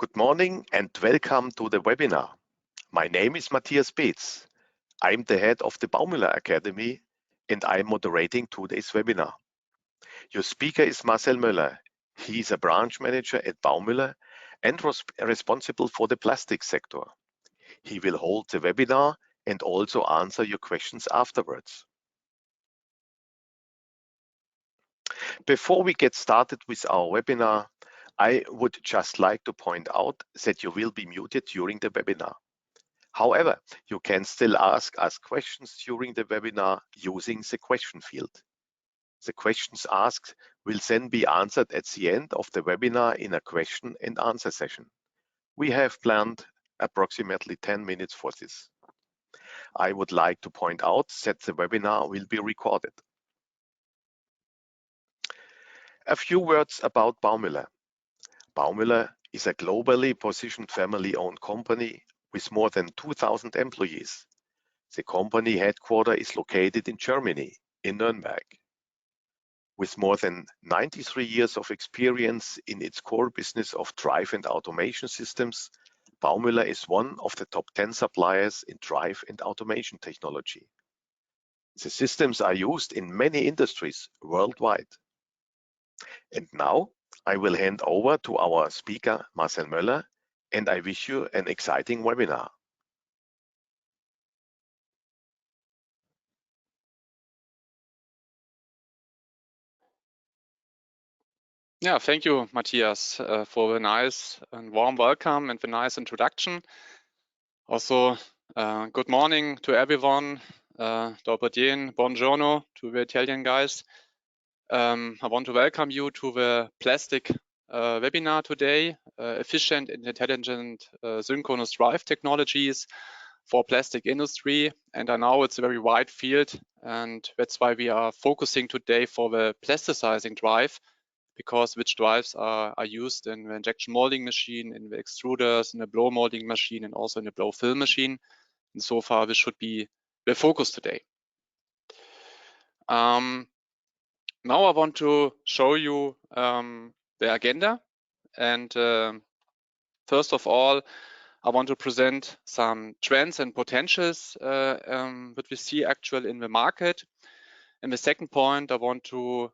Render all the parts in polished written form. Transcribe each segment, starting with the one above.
Good morning and welcome to the webinar. My name is Matthias Beetz. I'm the head of the Baumüller Academy and I'm moderating today's webinar. Your speaker is Marcel Möller. He is a branch manager at Baumüller and responsible for the plastic sector. He will hold the webinar and also answer your questions afterwards. Before we get started with our webinar, I would just like to point out that you will be muted during the webinar. However, you can still ask us questions during the webinar using the question field. The questions asked will then be answered at the end of the webinar in a question and answer session. We have planned approximately 10 minutes for this. I would like to point out that the webinar will be recorded. A few words about Baumüller. Baumüller is a globally positioned family-owned company with more than 2,000 employees. The company headquarters is located in Germany, in Nuremberg. With more than 93 years of experience in its core business of drive and automation systems, Baumüller is one of the top 10 suppliers in drive and automation technology. The systems are used in many industries worldwide. And now I will hand over to our speaker, Marcel Möller, and I wish you an exciting webinar. Yeah, thank you, Matthias, for the nice and warm welcome and the nice introduction. Also, good morning to everyone. Dobar dzień, buongiorno to the Italian guys. I want to welcome you to the plastic webinar today, efficient and intelligent synchronous drive technologies for plastic industry. And I know it's a very wide field, and that's why we are focusing today for the plasticizing drive, because which drives are used in the injection molding machine, in the extruders, in the blow molding machine, and also in the blow film machine. And so far, this should be the focus today. Now I want to show you the agenda. And first of all, I want to present some trends and potentials that we see actually in the market. And the second point, I want to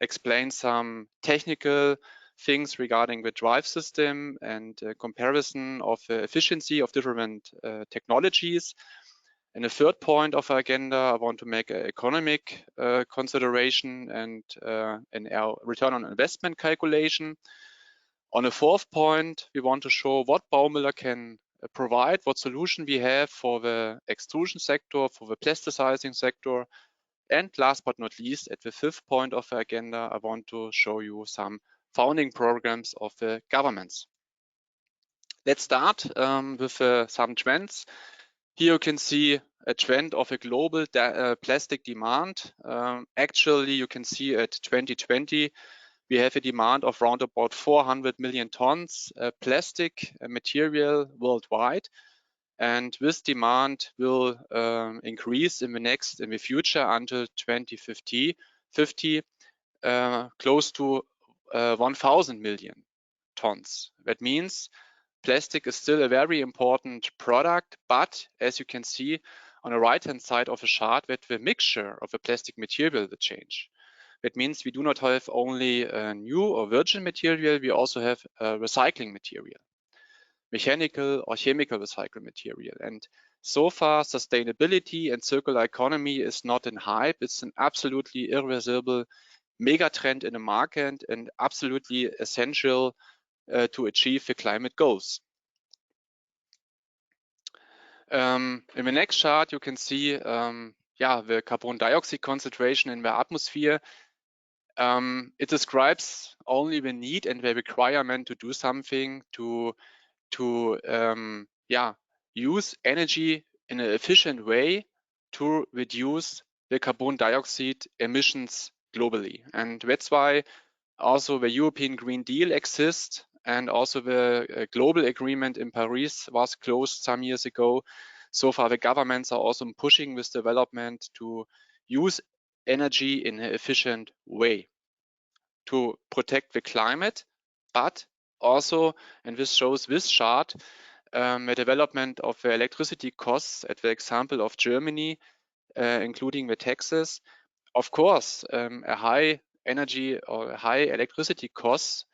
explain some technical things regarding the drive system and comparison of the efficiency of different technologies. And the third point of our agenda, I want to make an economic consideration and our return on investment calculation. On the fourth point, we want to show what Baumüller can provide, what solution we have for the extrusion sector, for the plasticizing sector. And last but not least, at the fifth point of the agenda, I want to show you some founding programs of the governments. Let's start with some trends. Here you can see a trend of a global plastic demand. Actually, you can see at 2020, we have a demand of around about 400 million tons plastic material worldwide. And this demand will increase in the future until 2050, close to 1,000 million tons. That means plastic is still a very important product, but as you can see on the right-hand side of the chart, that the mixture of the plastic material will change. That means we do not have only a new or virgin material, we also have recycling material, mechanical or chemical recycled material. And so far, sustainability and circular economy is not in hype. It's an absolutely irreversible mega trend in the market and absolutely essential to achieve the climate goals. In the next chart, you can see the carbon dioxide concentration in the atmosphere. It describes only the need and the requirement to do something to use energy in an efficient way to reduce the carbon dioxide emissions globally. And that's why also the European Green Deal exists, and also the global agreement in Paris was closed some years ago. So far, the governments are also pushing this development to use energy in an efficient way to protect the climate, but also, and this shows this chart, the development of the electricity costs at the example of Germany, including the taxes. Of course, a high energy or a high electricity costs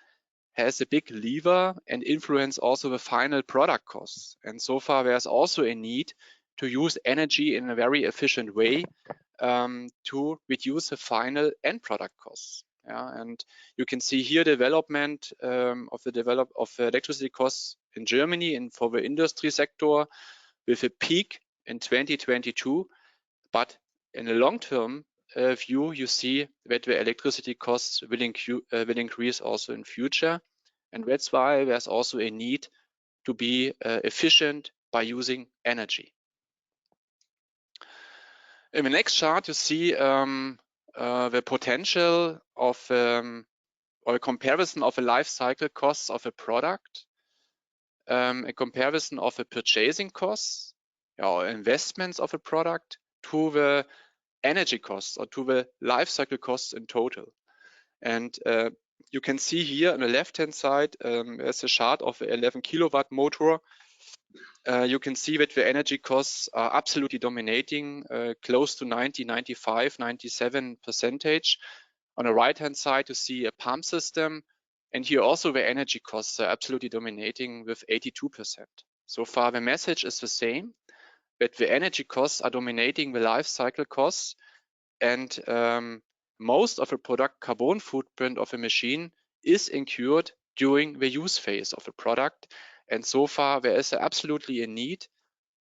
has a big lever and influence also the final product costs. And so far, there's also a need to use energy in a very efficient way to reduce the final end product costs. Yeah, and you can see here development of the electricity costs in Germany and for the industry sector with a peak in 2022. But in the long-term view, you see that the electricity costs will increase also in future. And that's why there's also a need to be efficient by using energy. In the next chart, you see the potential of or a comparison of the life cycle costs of a product, a comparison of the purchasing costs or investments of a product to the energy costs or to the life cycle costs in total. And you can see here on the left-hand side, there's a chart of the 11 kilowatt motor. You can see that the energy costs are absolutely dominating, close to 90, 95, 97%. On the right-hand side, you see a pump system. And here also the energy costs are absolutely dominating with 82%. So far, the message is the same, that the energy costs are dominating the life cycle costs. And most of the product carbon footprint of a machine is incurred during the use phase of a product. And so far, there is absolutely a need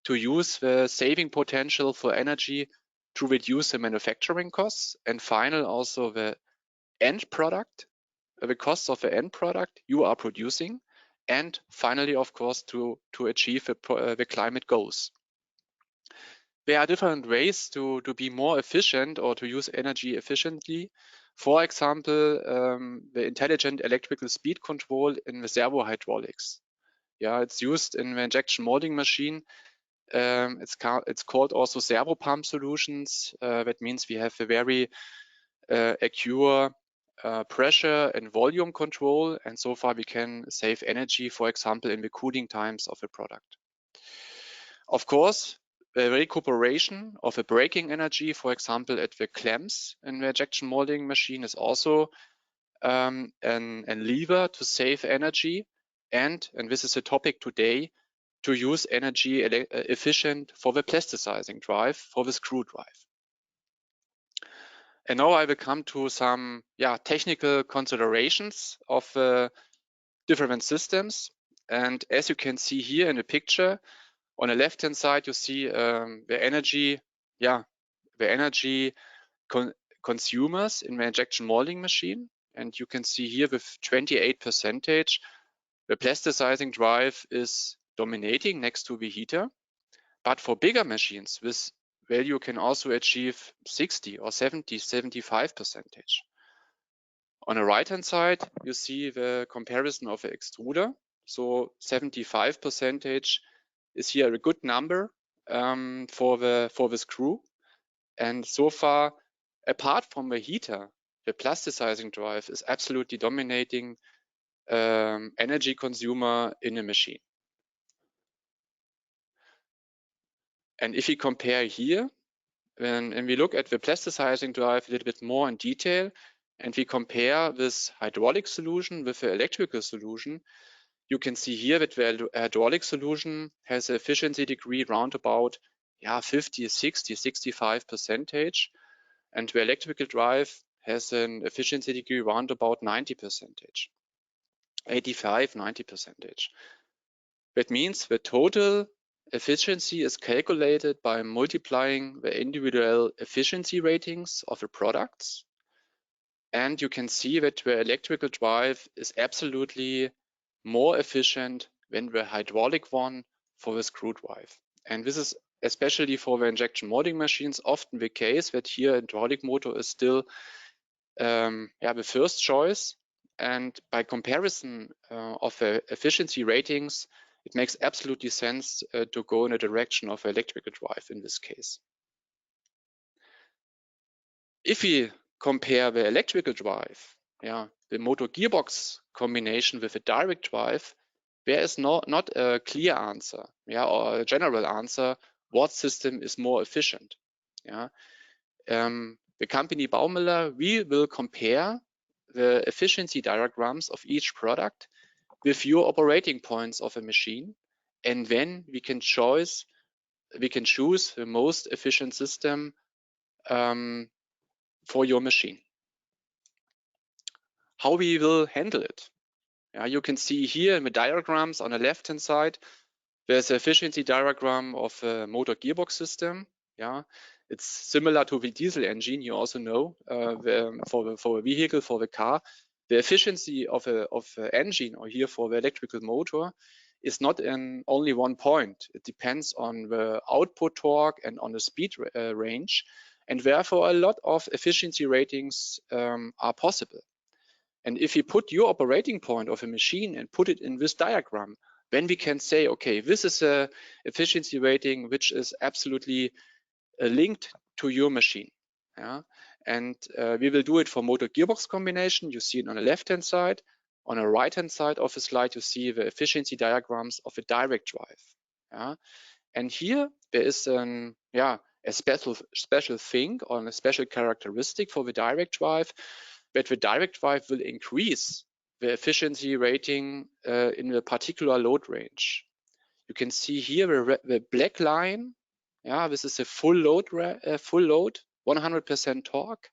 to use the saving potential for energy to reduce the manufacturing costs, and final also the end product, the costs of the end product you are producing, and finally, of course, to achieve the climate goals. There are different ways to be more efficient or to use energy efficiently. For example, the intelligent electrical speed control in the servo hydraulics. Yeah, it's used in the injection molding machine. It's called also servo pump solutions. That means we have a very accurate pressure and volume control, and so far we can save energy, for example, in the cooling times of a product. Of course, the recuperation of the braking energy, for example, at the clamps in the injection molding machine is also a lever to save energy, and this is a topic today, to use energy efficient for the plasticizing drive, for the screw drive. And now I will come to some technical considerations of different systems. And as you can see here in the picture, on the left-hand side, you see the energy consumers in the injection molding machine. And you can see here with 28%, the plasticizing drive is dominating next to the heater. But for bigger machines, this value can also achieve 60 or 70, 75%. On the right-hand side, you see the comparison of the extruder. So 75% is here a good number for the screw. And so far, apart from the heater, the plasticizing drive is absolutely dominating energy consumer in a machine. And if we compare here, when we look at the plasticizing drive a little bit more in detail, and we compare this hydraulic solution with the electrical solution, you can see here that the hydraulic solution has an efficiency degree round about 50, 60, 65%, and the electrical drive has an efficiency degree round about 90%, 85, 90%. That means the total efficiency is calculated by multiplying the individual efficiency ratings of the products. And you can see that the electrical drive is absolutely more efficient than the hydraulic one for the screw drive. And this is especially for the injection molding machines often the case, that here hydraulic motor is still the first choice. And by comparison of the efficiency ratings, it makes absolutely sense to go in the direction of electrical drive in this case. If we compare the electrical drive the motor gearbox combination with a direct drive, there is not a clear answer, or a general answer what system is more efficient. The company Baumöller, we will compare the efficiency diagrams of each product with your operating points of a machine, and then we can choose the most efficient system for your machine. How we will handle it? You can see here in the diagrams on the left-hand side, there's an efficiency diagram of a motor gearbox system. It's similar to the diesel engine. You also know for a vehicle, for the car, the efficiency of an engine, or here for the electrical motor, is not in only one point. It depends on the output torque and on the speed range, and therefore a lot of efficiency ratings are possible. And if you put your operating point of a machine and put it in this diagram, then we can say, okay, this is a efficiency rating which is absolutely linked to your machine. And we will do it for motor gearbox combination. You see it on the left-hand side. On the right-hand side of the slide, you see the efficiency diagrams of a direct drive. And here there is a special thing, or a special characteristic for the direct drive, that the direct drive will increase the efficiency rating in a particular load range. You can see here the black line. This is a full load, 100% torque.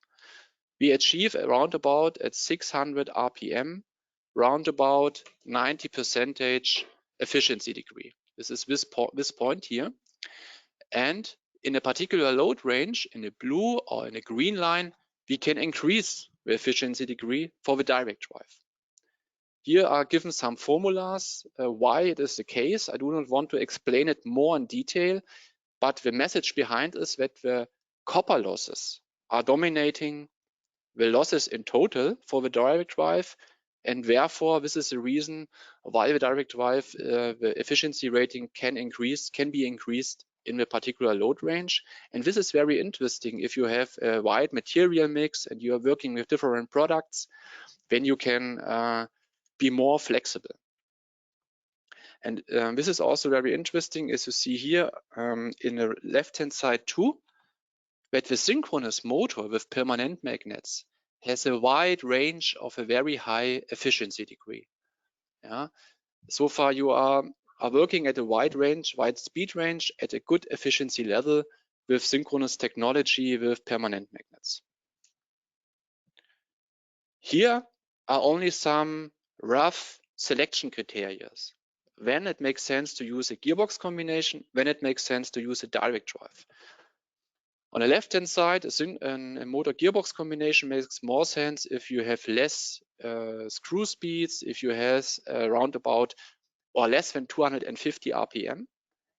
We achieve around about at 600 RPM, round about 90% efficiency degree. This is this point here. And in a particular load range, in a blue or in a green line, we can increase the efficiency degree for the direct drive. Here are given some formulas why it is the case. I do not want to explain it more in detail, but the message behind is that the copper losses are dominating the losses in total for the direct drive, and therefore this is the reason why the direct drive, the efficiency rating can be increased in the particular load range. And this is very interesting if you have a wide material mix and you are working with different products, then you can be more flexible. And this is also very interesting, as you see here in the left-hand side too, that the synchronous motor with permanent magnets has a wide range of a very high efficiency degree. So far you are working at a wide speed range at a good efficiency level with synchronous technology with permanent magnets. Here are only some rough selection criteria. When it makes sense to use a gearbox combination, when it makes sense to use a direct drive. On the left-hand side, a motor gearbox combination makes more sense if you have less screw speeds, if you have around about or less than 250 RPM,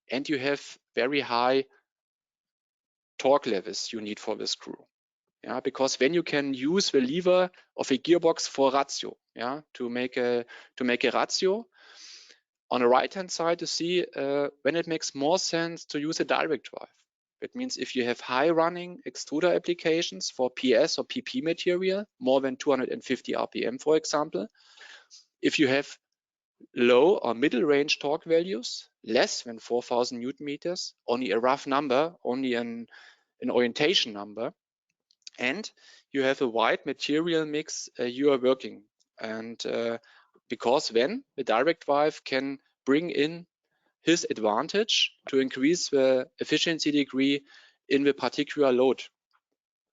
and you have very high torque levels you need for the screw. Because then you can use the lever of a gearbox for ratio, to make a ratio. On the right-hand side, you see when it makes more sense to use a direct drive. That means if you have high running extruder applications for PS or PP material, more than 250 RPM, for example. If you have low or middle range torque values, less than 4,000 Newton meters, only a rough number, only an orientation number, and you have a wide material mix you are working. And because then the direct drive can bring in his advantage to increase the efficiency degree in the particular load.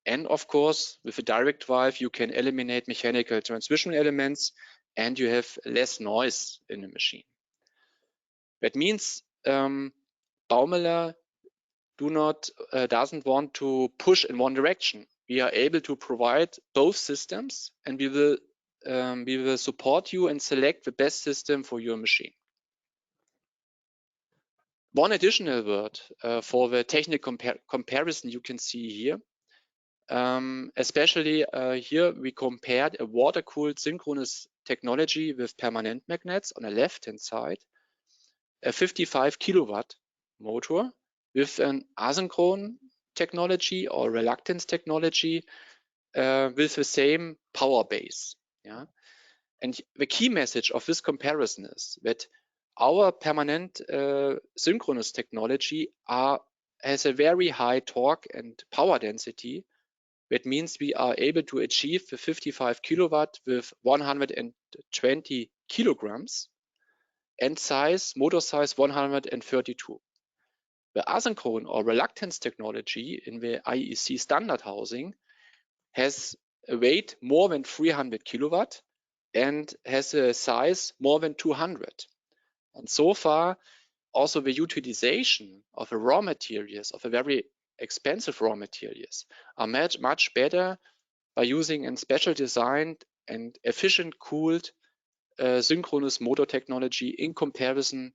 And of course, with a direct drive, you can eliminate mechanical transmission elements and you have less noise in the machine. That means Baumöller doesn't want to push in one direction. We are able to provide both systems, and we will support you and select the best system for your machine. One additional word for the technical comparison you can see here. Especially here we compared a water-cooled synchronous technology with permanent magnets on the left-hand side, a 55 kilowatt motor with an asynchronous technology or reluctance technology with the same power base. Yeah, and the key message of this comparison is that our permanent synchronous technology has a very high torque and power density. That means we are able to achieve the 55 kilowatt with 120 kilograms and motor size 132. The asynchronous or reluctance technology in the IEC standard housing has a weight more than 300 kilowatt and has a size more than 200. And so far, also the utilization of the raw materials, of the very expensive raw materials, are much better by using a special designed and efficient cooled synchronous motor technology in comparison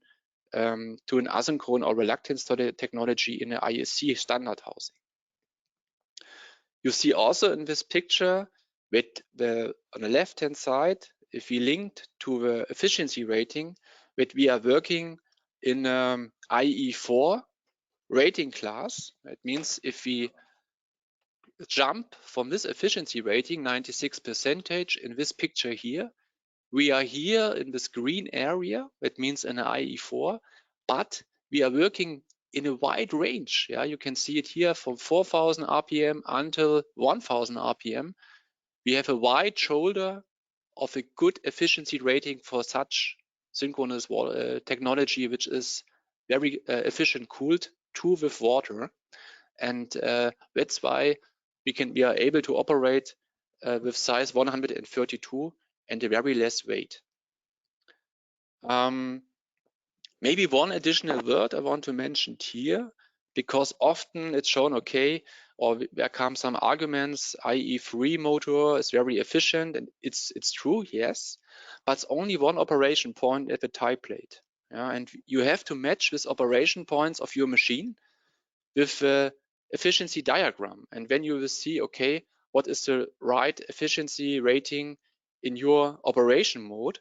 to an asynchronous or reluctance technology in the IEC standard housing. You see also in this picture that on the left-hand side, if we linked to the efficiency rating, that we are working in IE4 rating class. That means if we jump from this efficiency rating, 96% in this picture here, we are here in this green area. That means in IE4, but we are working in a wide range. Yeah, you can see it here from 4,000 RPM until 1,000 RPM. We have a wide shoulder of a good efficiency rating for such synchronous technology, which is very efficient cooled with water. And that's why we are able to operate with size 132 and a very less weight. Maybe one additional word I want to mention here, because often it's shown, okay, or there come some arguments, IE3 motor is very efficient, and it's true, yes, but it's only one operation point at the tie plate. Yeah, and you have to match this operation points of your machine with the efficiency diagram. And then you will see, okay, what is the right efficiency rating in your operation mode.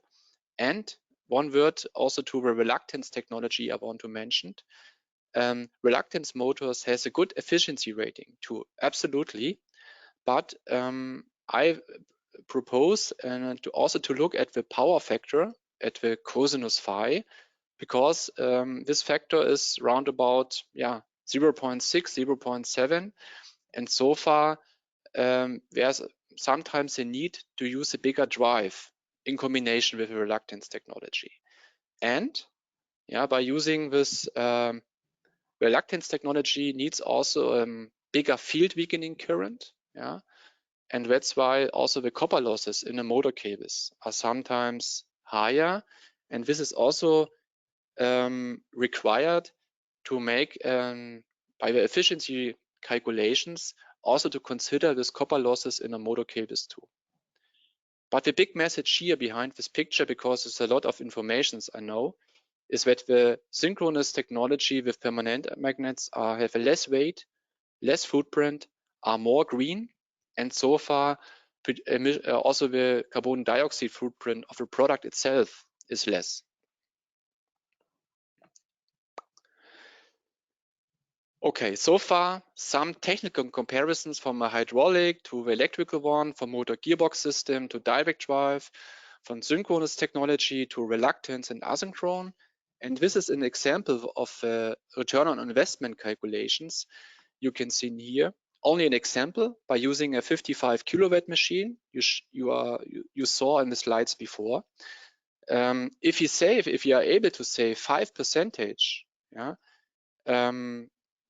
And one word also to the reluctance technology I want to mention. Reluctance motors has a good efficiency rating too, absolutely. But I propose to also to look at the power factor at the cosinus phi, because this factor is round about 0.6, 0.7, and so far there's sometimes a need to use a bigger drive in combination with the reluctance technology. And by using this reluctance technology needs also bigger field weakening current. Yeah, and that's why also the copper losses in the motor cables are sometimes higher. And this is also required to make by the efficiency calculations also to consider this copper losses in the motor cables too. But the big message here behind this picture, because it's a lot of information I know, is that the synchronous technology with permanent magnets have a less weight, less footprint, are more green, and so far also the carbon dioxide footprint of the product itself is less. Okay, so far some technical comparisons from a hydraulic to the electrical one, from motor gearbox system to direct drive, from synchronous technology to reluctance and asynchronous. And this is an example of return on investment calculations. You can see here only an example by using a 55 kilowatt machine you saw in the slides before. If you are able to save 5%,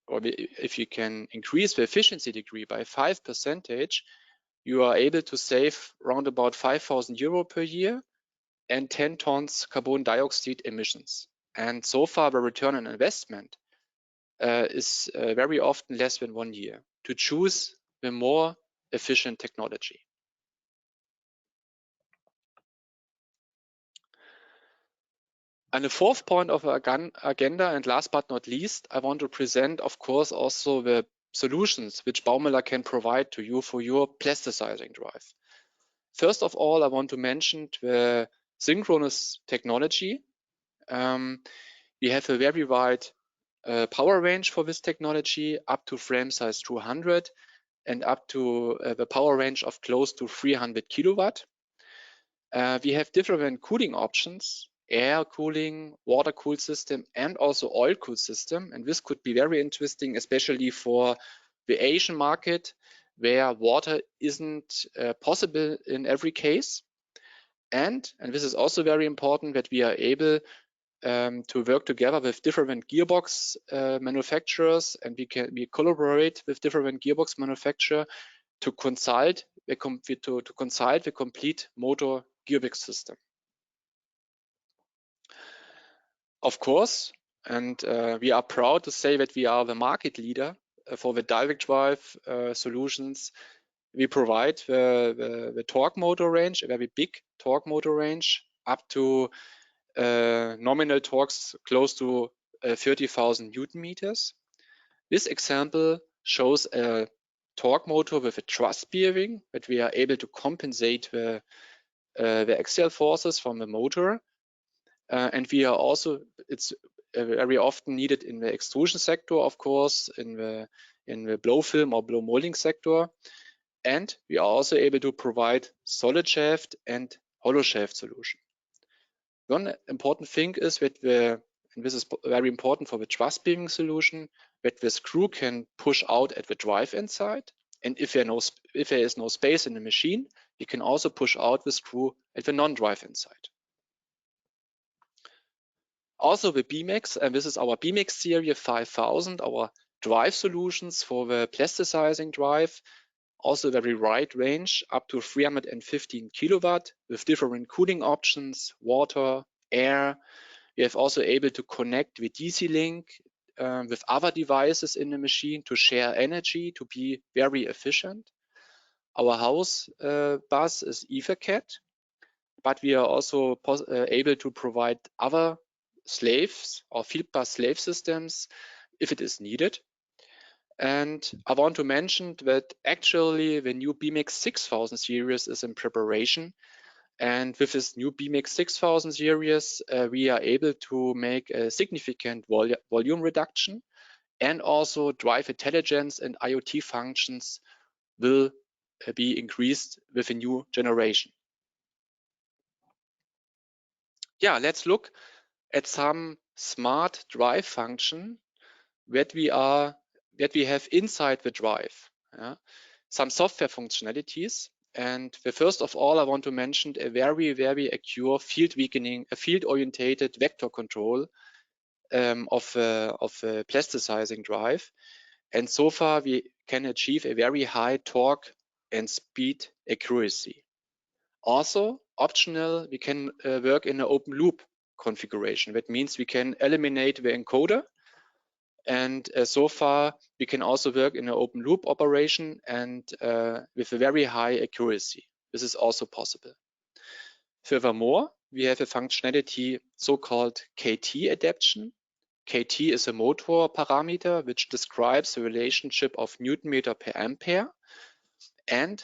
or if you can increase the efficiency degree by 5%, you are able to save around about 5,000 euro per year and 10 tons carbon dioxide emissions. And so far, the return on investment is very often less than 1 year to choose the more efficient technology. And the fourth point of our agenda, and last but not least, I want to present, of course, also the solutions which Baumöller can provide to you for your plasticizing drive. First of all, I want to mention the synchronous technology. We have a very wide power range for this technology, up to frame size 200 and up to the power range of close to 300 kilowatt. We have different cooling options, air cooling, water cooled system, and also oil cooled system. And this could be very interesting, especially for the Asian market, where water isn't possible in every case. And this is also very important, that we are able to work together with different gearbox manufacturers, and we collaborate with different gearbox manufacturers to consult the complete motor gearbox system. Of course, and we are proud to say that we are the market leader for the direct drive solutions. We provide the torque motor range, a very big torque motor range, up to nominal torques close to 30,000 Newton meters. This example shows a torque motor with a truss bearing, that we are able to compensate the axial forces from the motor. And we are also, it's very often needed in the extrusion sector, of course, in the blow film or blow molding sector. And we are also able to provide solid shaft and hollow shaft solution. One important thing is that and this is very important for the truss bearing solution, that the screw can push out at the drive end side. And if there is no space in the machine, you can also push out the screw at the non-drive end side. Also the BMAX, and this is our BMAX series 5000, our drive solutions for the plasticizing drive. Also very wide range, up to 315 kilowatt with different cooling options, water, air. We have also able to connect the DC link with other devices in the machine to share energy, to be very efficient. Our house bus is EtherCAT, but we are also able to provide other slaves or field bus slave systems if it is needed. And I want to mention that actually the new BMAX 6000 series is in preparation. And with this new BMAX 6000 series, we are able to make a significant volume reduction, and also drive intelligence and IoT functions will be increased with a new generation. Yeah, let's look at some smart drive function that we have inside the drive. Yeah? Some software functionalities. And first of all, I want to mention a very, very accurate field-orientated vector control of a plasticizing drive. And so far, we can achieve a very high torque and speed accuracy. Also, optional, we can work in an open loop configuration. That means we can eliminate the encoder. And so far, we can also work in an open loop operation and with a very high accuracy. This is also possible. Furthermore, we have a functionality so-called KT adaptation. KT is a motor parameter which describes the relationship of Newton meter per ampere, and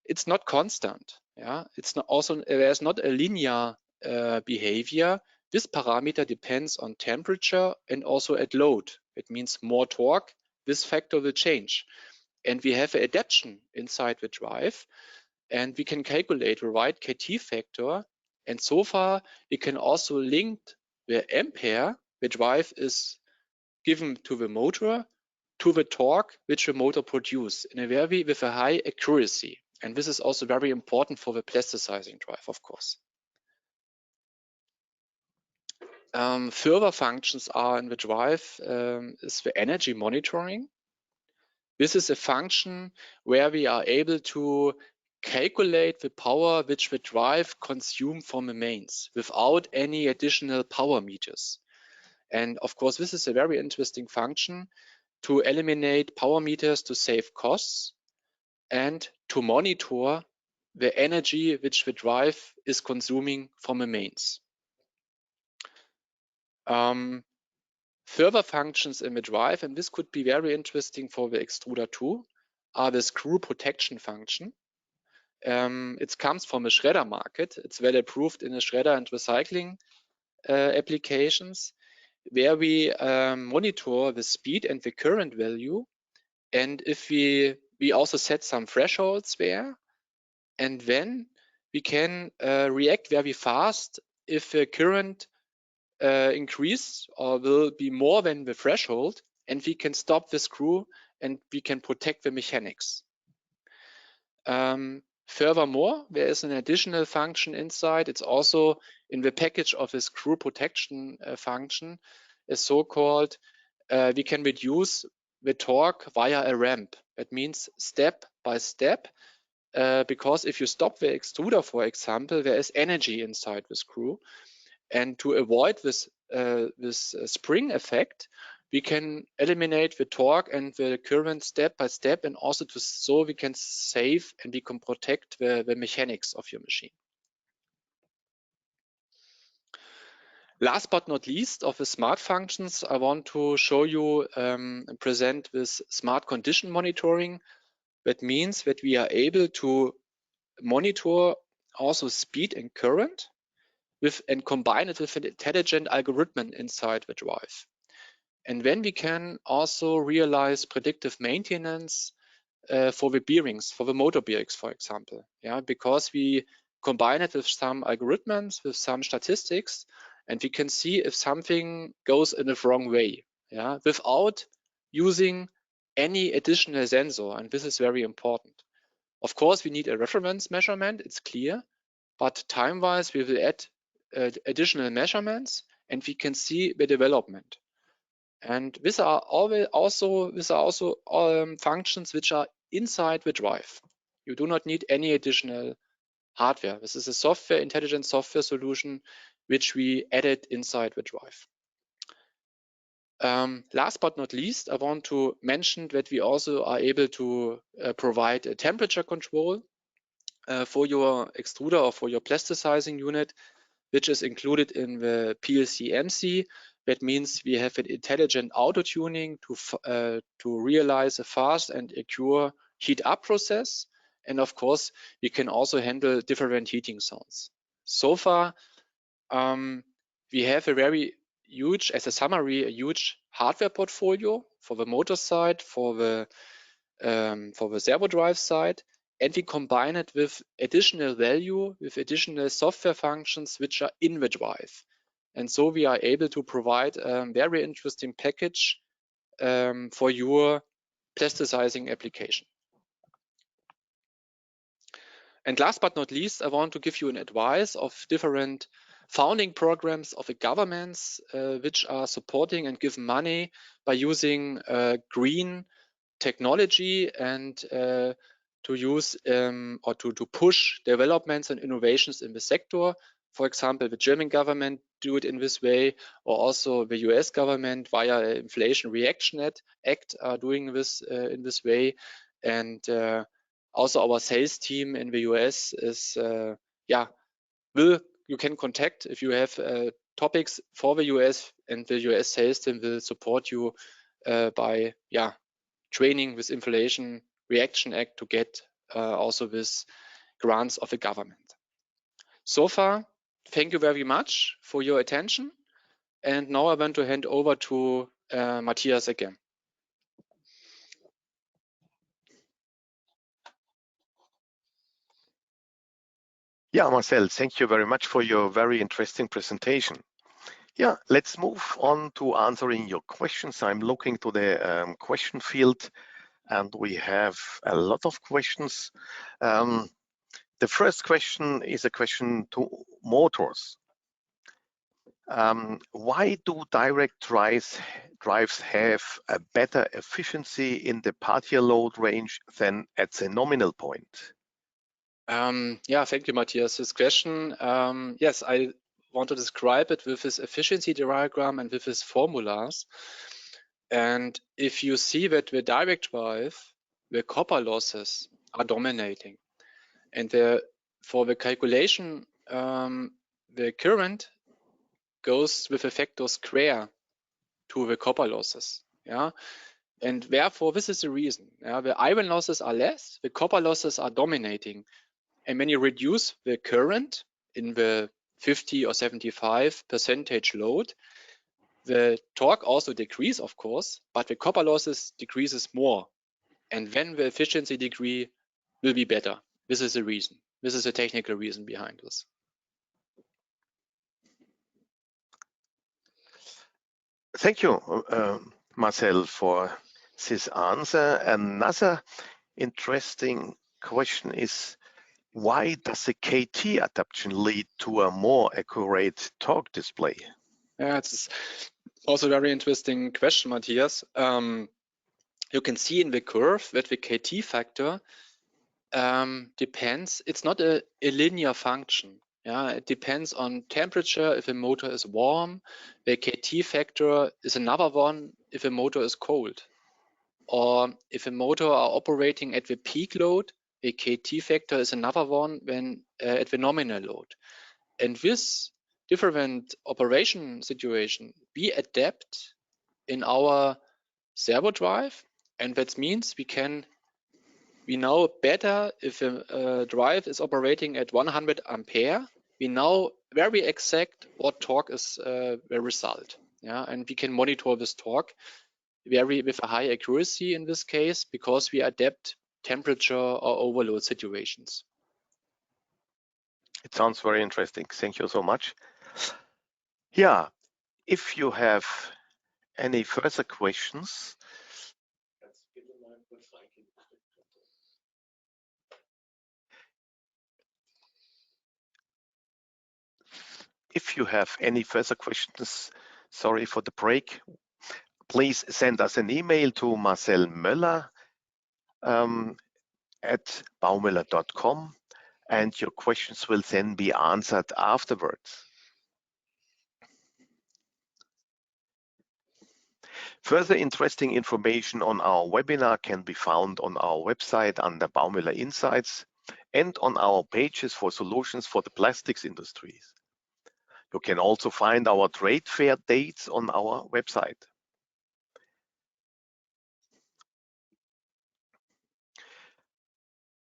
it's not constant. Yeah, it's not also there's not a linear behavior. This parameter depends on temperature and also at load. It means more torque, this factor will change. And we have an adaptation inside the drive, and we can calculate the right KT factor. And so far, we can also link the ampere the drive is given to the motor to the torque which the motor produces with a high accuracy. And this is also very important for the plasticizing drive, of course. Further functions are in the drive is the energy monitoring. This is a function where we are able to calculate the power which the drive consumes from the mains without any additional power meters. And of course, this is a very interesting function to eliminate power meters to save costs and to monitor the energy which the drive is consuming from the mains. Further functions in the drive, and this could be very interesting for the extruder too, are the screw protection function. It comes from the shredder market. It's well approved in the shredder and recycling applications, where we monitor the speed and the current value. And if we also set some thresholds there, and then we can react very fast if the current increase or will be more than the threshold, and we can stop the screw and we can protect the mechanics. Furthermore, there is an additional function inside. It's also in the package of the screw protection function, a so-called, we can reduce the torque via a ramp. That means step by step, because if you stop the extruder, for example, there is energy inside the screw. And to avoid this spring effect, we can eliminate the torque and the current step by step, and also so we can save and we can protect the mechanics of your machine. Last but not least of the smart functions, I want to show you and present this smart condition monitoring. That means that we are able to monitor also speed and current and combine it with an intelligent algorithm inside the drive. And then we can also realize predictive maintenance for the bearings, for the motor bearings, for example. Yeah, because we combine it with some algorithms, with some statistics, and we can see if something goes in the wrong way. Yeah, without using any additional sensor, and this is very important. Of course, we need a reference measurement, it's clear, but time-wise, we will add additional measurements and we can see the development. And these are also functions which are inside the drive. You do not need any additional hardware. This is a intelligent software solution which we added inside the drive. Last but not least, I want to mention that we also are able to provide a temperature control for your extruder or for your plasticizing unit, which is included in the PLC MC. That means we have an intelligent auto tuning to realize a fast and accurate heat up process. And of course, we can also handle different heating zones. So far, we have a very huge, as a summary, a huge hardware portfolio for the motor side, for the servo drive side, and we combine it with additional value, with additional software functions which are in the drive. And so we are able to provide a very interesting package for your plasticizing application. And last but not least, I want to give you an advice of different founding programs of the governments which are supporting and give money by using green technology and to use or to push developments and innovations in the sector. For example, the German government do it in this way, or also the US government via Inflation Reaction Act are doing this in this way. And also our sales team in the US is, you can contact if you have topics for the US, and the US sales team will support you by training with Inflation Reaction Act to get also this grants of the government. So far, thank you very much for your attention. And now I want to hand over to Matthias again. Yeah, Marcel, thank you very much for your very interesting presentation. Yeah, let's move on to answering your questions. I'm looking to the question field, and we have a lot of questions. The first question is a question to motors. Why do direct drives have a better efficiency in the partial load range than at the nominal point? Thank you, Matthias. This question, yes, I want to describe it with this efficiency diagram and with these formulas. And if you see that the direct drive, the copper losses are dominating, and for the calculation, the current goes with a factor square to the copper losses. And therefore, this is the reason. The iron losses are less, the copper losses are dominating. And when you reduce the current in the 50 or 75% load, the torque also decreases, of course, but the copper losses decreases more. And then the efficiency degree will be better. This is the reason. This is the technical reason behind this. Thank you, Marcel, for this answer. Another interesting question is, why does the KT adaptation lead to a more accurate torque display? Yeah, it's also a very interesting question, Matthias. You can see in the curve that the KT factor depends. It's not a linear function. Yeah, it depends on temperature. If a motor is warm, the KT factor is another one if a motor is cold. Or if a motor are operating at the peak load, the KT factor is another one when at the nominal load. And this different operation situation, we adapt in our servo drive, and that means we know better if a drive is operating at 100 ampere. We know very exact what torque is the result. Yeah, and we can monitor this torque with a high accuracy in this case because we adapt temperature or overload situations. It sounds very interesting. Thank you so much. Yeah, if you have any further questions, sorry for the break, please send us an email to Marcel Möller at baumöller.com, and your questions will then be answered afterwards. Further interesting information on our webinar can be found on our website under Baumöller Insights and on our pages for solutions for the plastics industries. You can also find our trade fair dates on our website.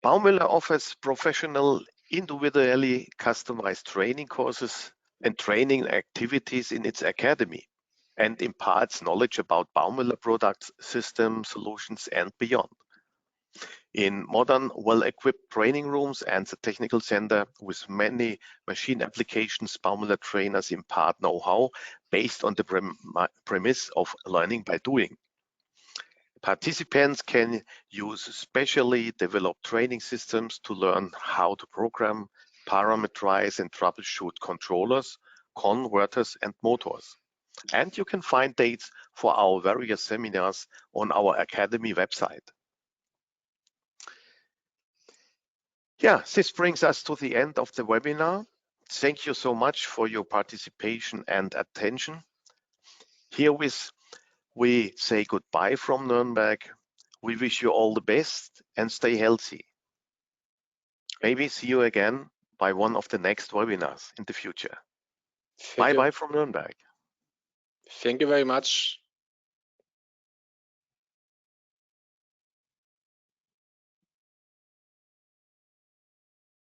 Baumöller offers professional, individually customized training courses and training activities in its academy, and imparts knowledge about Baumöller products, systems, solutions, and beyond. In modern, well-equipped training rooms and the technical center with many machine applications, Baumöller trainers impart know-how based on the premise of learning by doing. Participants can use specially developed training systems to learn how to program, parameterize, and troubleshoot controllers, converters, and motors. And you can find dates for our various seminars on our Academy website. Yeah, this brings us to the end of the webinar. Thank you so much for your participation and attention. Herewith, we say goodbye from Nuremberg. We wish you all the best and stay healthy. Maybe see you again by one of the next webinars in the future. Bye-bye from Nuremberg. Thank you very much.